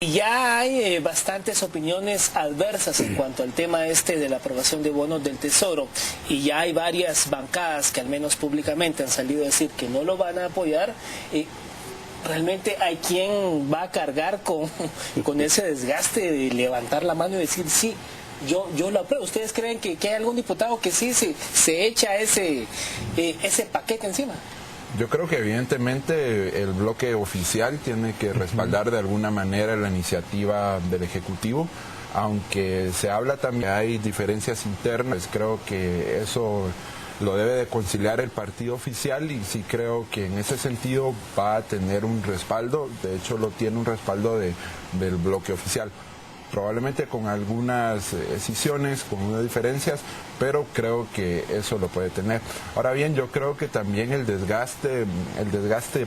Ya hay bastantes opiniones adversas en cuanto al tema de la aprobación de bonos del Tesoro, y ya hay varias bancadas que al menos públicamente han salido a decir que no lo van a apoyar. Realmente hay quien va a cargar con ese desgaste de levantar la mano y decir sí, yo lo apruebo. ¿Ustedes creen que hay algún diputado que sí se echa ese paquete encima? Yo creo que evidentemente el bloque oficial tiene que respaldar de alguna manera la iniciativa del Ejecutivo, aunque se habla también, hay diferencias internas. Creo que eso lo debe de conciliar el partido oficial, y sí creo que en ese sentido va a tener un respaldo. De hecho lo tiene, un respaldo del bloque oficial, probablemente con algunas escisiones, con unas diferencias, pero creo que eso lo puede tener. Ahora bien, yo creo que también el desgaste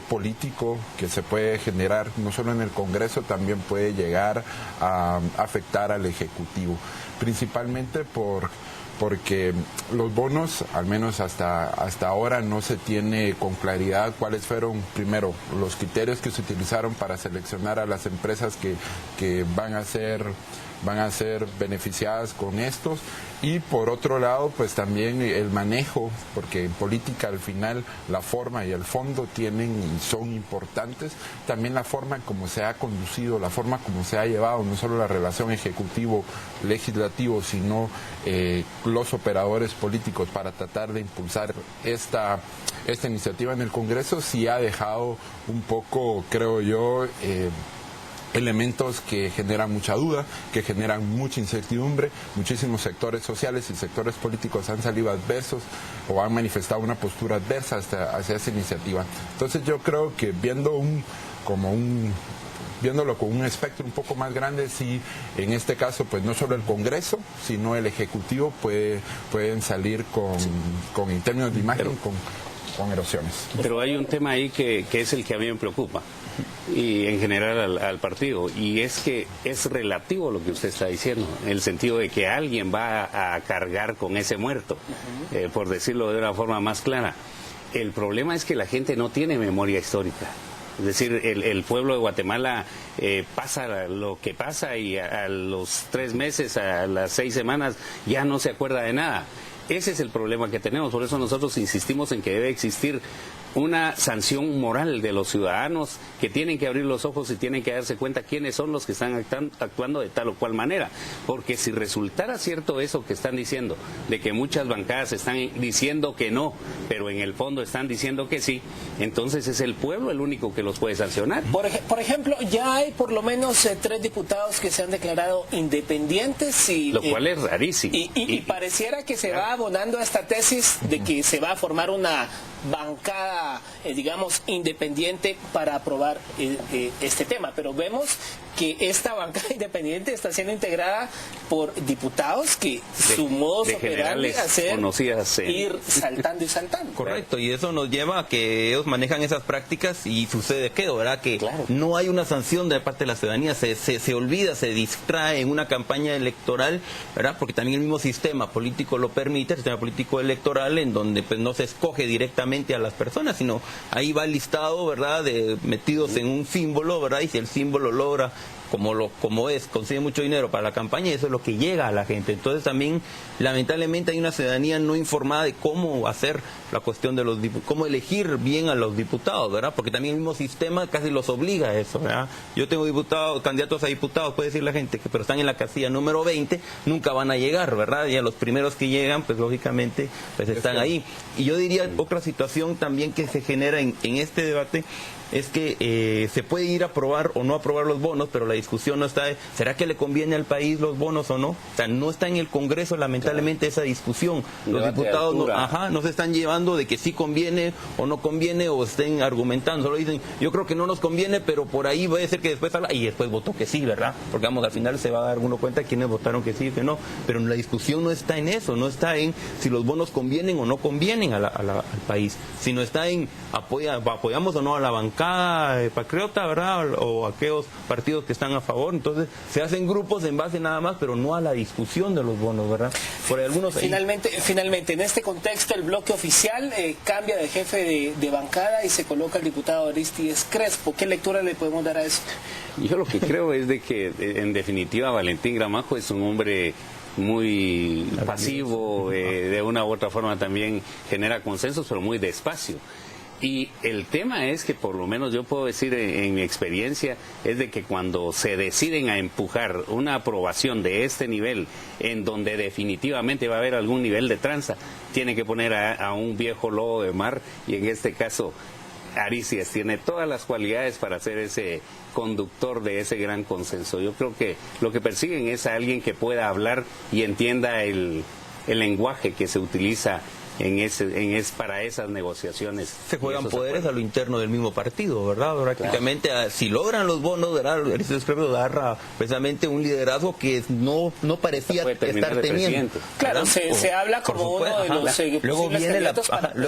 político que se puede generar, no solo en el Congreso, también puede llegar a afectar al Ejecutivo, principalmente porque los bonos, al menos hasta ahora, no se tiene con claridad cuáles fueron, primero, los criterios que se utilizaron para seleccionar a las empresas que van a ser beneficiadas con estos, y por otro lado pues también el manejo, porque en política al final la forma y el fondo son importantes. También la forma como se ha conducido, la forma como se ha llevado no solo la relación ejecutivo-legislativo, sino los operadores políticos para tratar de impulsar esta iniciativa en el Congreso, sí ha dejado un poco, creo yo, elementos que generan mucha duda, que generan mucha incertidumbre. Muchísimos sectores sociales y sectores políticos han salido adversos o han manifestado una postura adversa hacia esa iniciativa. Entonces yo creo que viéndolo con un espectro un poco más grande, sí, en este caso pues no solo el Congreso, sino el Ejecutivo pueden salir en términos de imagen, con erosiones. Pero hay un tema ahí que es el que a mí me preocupa, y en general al partido, y es que es relativo lo que usted está diciendo, en el sentido de que alguien va a cargar con ese muerto, por decirlo de una forma más clara. El problema es que la gente no tiene memoria histórica. Es decir, el pueblo de Guatemala pasa lo que pasa, y a los 3 meses, a las 6 semanas, ya no se acuerda de nada. Ese es el problema que tenemos. Por eso nosotros insistimos en que debe existir una sanción moral de los ciudadanos, que tienen que abrir los ojos y tienen que darse cuenta quiénes son los que están actuando de tal o cual manera. Porque si resultara cierto eso que están diciendo, de que muchas bancadas están diciendo que no, pero en el fondo están diciendo que sí, entonces es el pueblo el único que los puede sancionar. Por ejemplo, ya hay por lo menos 3 diputados que se han declarado independientes, lo cual es rarísimo. Y pareciera que se va abonando a esta tesis de que se va a formar una bancada, digamos, independiente para aprobar este tema. Pero vemos que esta bancada independiente está siendo integrada por diputados que su modo de operandi hacer ir saltando y saltando. Correcto, y eso nos lleva a que ellos manejan esas prácticas, y sucede que, ¿verdad? Que claro, no hay una sanción de parte de la ciudadanía, se olvida, se distrae en una campaña electoral, ¿verdad? Porque también el mismo sistema político lo permite, el sistema político electoral, en donde pues no se escoge directamente a las personas, sino ahí va el listado, ¿verdad?, metidos en un símbolo, ¿verdad? Y si el símbolo logra, consigue mucho dinero para la campaña, y eso es lo que llega a la gente. Entonces también, lamentablemente, hay una ciudadanía no informada de cómo hacer la cuestión de cómo elegir bien a los diputados, ¿verdad? Porque también el mismo sistema casi los obliga a eso, ¿verdad? Yo tengo candidatos a diputados, puede decir la gente, pero están en la casilla número 20, nunca van a llegar, ¿verdad? Y a los primeros que llegan, pues lógicamente, pues están ahí. Y yo diría, otra situación también que se genera en este debate, es que se puede ir a aprobar o no aprobar los bonos, pero la discusión no está de, ¿será que le conviene al país los bonos o no? O sea, no está en el Congreso, lamentablemente, esa discusión. Los diputados no se están llevando de que sí conviene o no conviene, o estén argumentando, solo dicen, yo creo que no nos conviene, pero por ahí puede ser que después habla, y después votó que sí, ¿verdad? Porque al final se va a dar uno cuenta de quiénes votaron que sí y que no, pero la discusión no está en eso, no está en si los bonos convienen o no convienen al país, sino está en apoyamos o no a la bancada patriota, ¿verdad? O aquellos partidos que están están a favor. Entonces se hacen grupos en base nada más, pero no a la discusión de los bonos, ¿verdad? Por algunos finalmente, en este contexto, el bloque oficial cambia de jefe de bancada y se coloca el diputado Aristides Crespo. ¿Qué lectura le podemos dar a eso? Yo lo que creo es de que, en definitiva, Valentín Gramajo es un hombre muy pasivo, de una u otra forma también genera consensos, pero muy despacio. Y el tema es que, por lo menos yo puedo decir en mi experiencia, es de que cuando se deciden a empujar una aprobación de este nivel, en donde definitivamente va a haber algún nivel de tranza, tiene que poner a un viejo lobo de mar, y en este caso Aristides tiene todas las cualidades para ser ese conductor de ese gran consenso. Yo creo que lo que persiguen es a alguien que pueda hablar y entienda el lenguaje que se utiliza para esas negociaciones. Se juegan poderes a lo interno del mismo partido, ¿verdad? Prácticamente, claro. Si logran los bonos, ¿verdad? Aristides Crespo agarra precisamente un liderazgo que no parecía estar teniendo. Claro, se habla como uno de los luego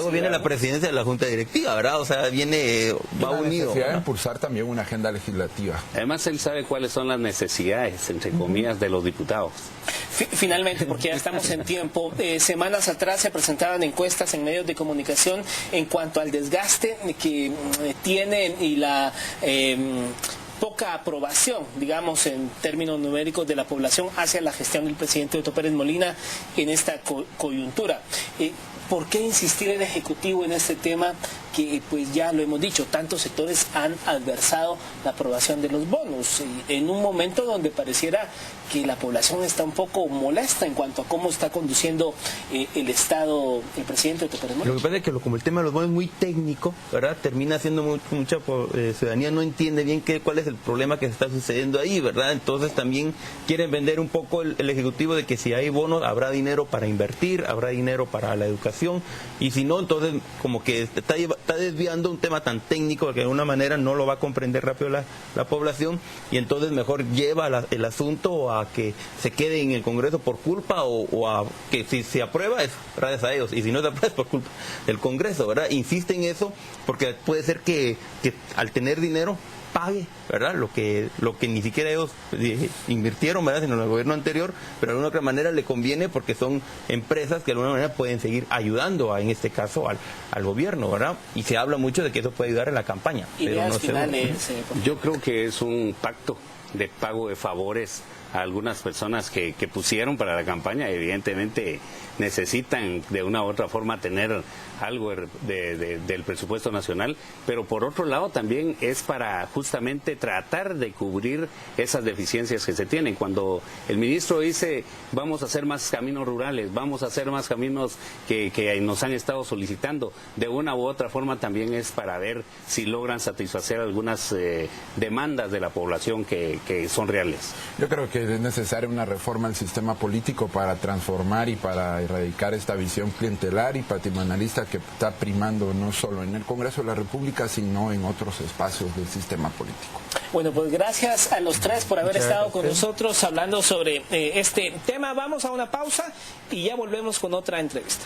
viene la presidencia de la Junta Directiva, ¿verdad? O sea, va unido. Se va a impulsar también una agenda legislativa. Además, él sabe cuáles son las necesidades, entre comillas, de los diputados. Finalmente, porque ya estamos en tiempo, semanas atrás se presentaban encuestas en medios de comunicación en cuanto al desgaste que tiene y la poca aprobación, digamos, en términos numéricos de la población hacia la gestión del presidente Otto Pérez Molina en esta coyuntura. ¿Por qué insistir el Ejecutivo en este tema que, pues ya lo hemos dicho, tantos sectores han adversado la aprobación de los bonos, en un momento donde pareciera que la población está un poco molesta en cuanto a cómo está conduciendo el Estado, el presidente Otto Pérez Molina? Lo que pasa es que como el tema de los bonos es muy técnico, ¿verdad? Termina siendo mucha ciudadanía no entiende bien cuál es el problema que se está sucediendo ahí, ¿verdad? Entonces también quieren vender un poco el Ejecutivo de que si hay bonos habrá dinero para invertir, habrá dinero para la educación, y si no, entonces como que está desviando un tema tan técnico que de alguna manera no lo va a comprender rápido la población, y entonces mejor lleva el asunto a que se quede en el Congreso por culpa o a que si se aprueba es gracias a ellos, y si no se aprueba es por culpa del Congreso, ¿verdad? Insiste en eso porque puede ser que al tener dinero pague, ¿verdad? Lo que ni siquiera ellos invirtieron, ¿verdad? Sino en el gobierno anterior, pero de alguna otra manera le conviene porque son empresas que de alguna manera pueden seguir ayudando en este caso al gobierno, ¿verdad? Y se habla mucho de que eso puede ayudar en la campaña. Pero no yo creo que es un pacto de pago de favores a algunas personas que pusieron para la campaña. Evidentemente necesitan de una u otra forma tener algo del presupuesto nacional, pero por otro lado también es para justamente tratar de cubrir esas deficiencias que se tienen. Cuando el ministro dice vamos a hacer más caminos rurales, vamos a hacer más caminos que nos han estado solicitando, de una u otra forma también es para ver si logran satisfacer algunas demandas de la población que son reales. Yo creo que es necesaria una reforma al sistema político para transformar y para erradicar esta visión clientelar y patrimonialista que está primando no solo en el Congreso de la República, sino en otros espacios del sistema político. Bueno, pues gracias a los tres por haber estado con nosotros hablando sobre este tema. Vamos a una pausa y ya volvemos con otra entrevista.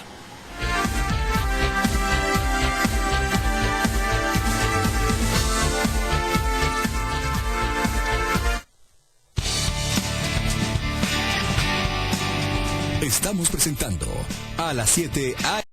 Estamos presentando a las 7 a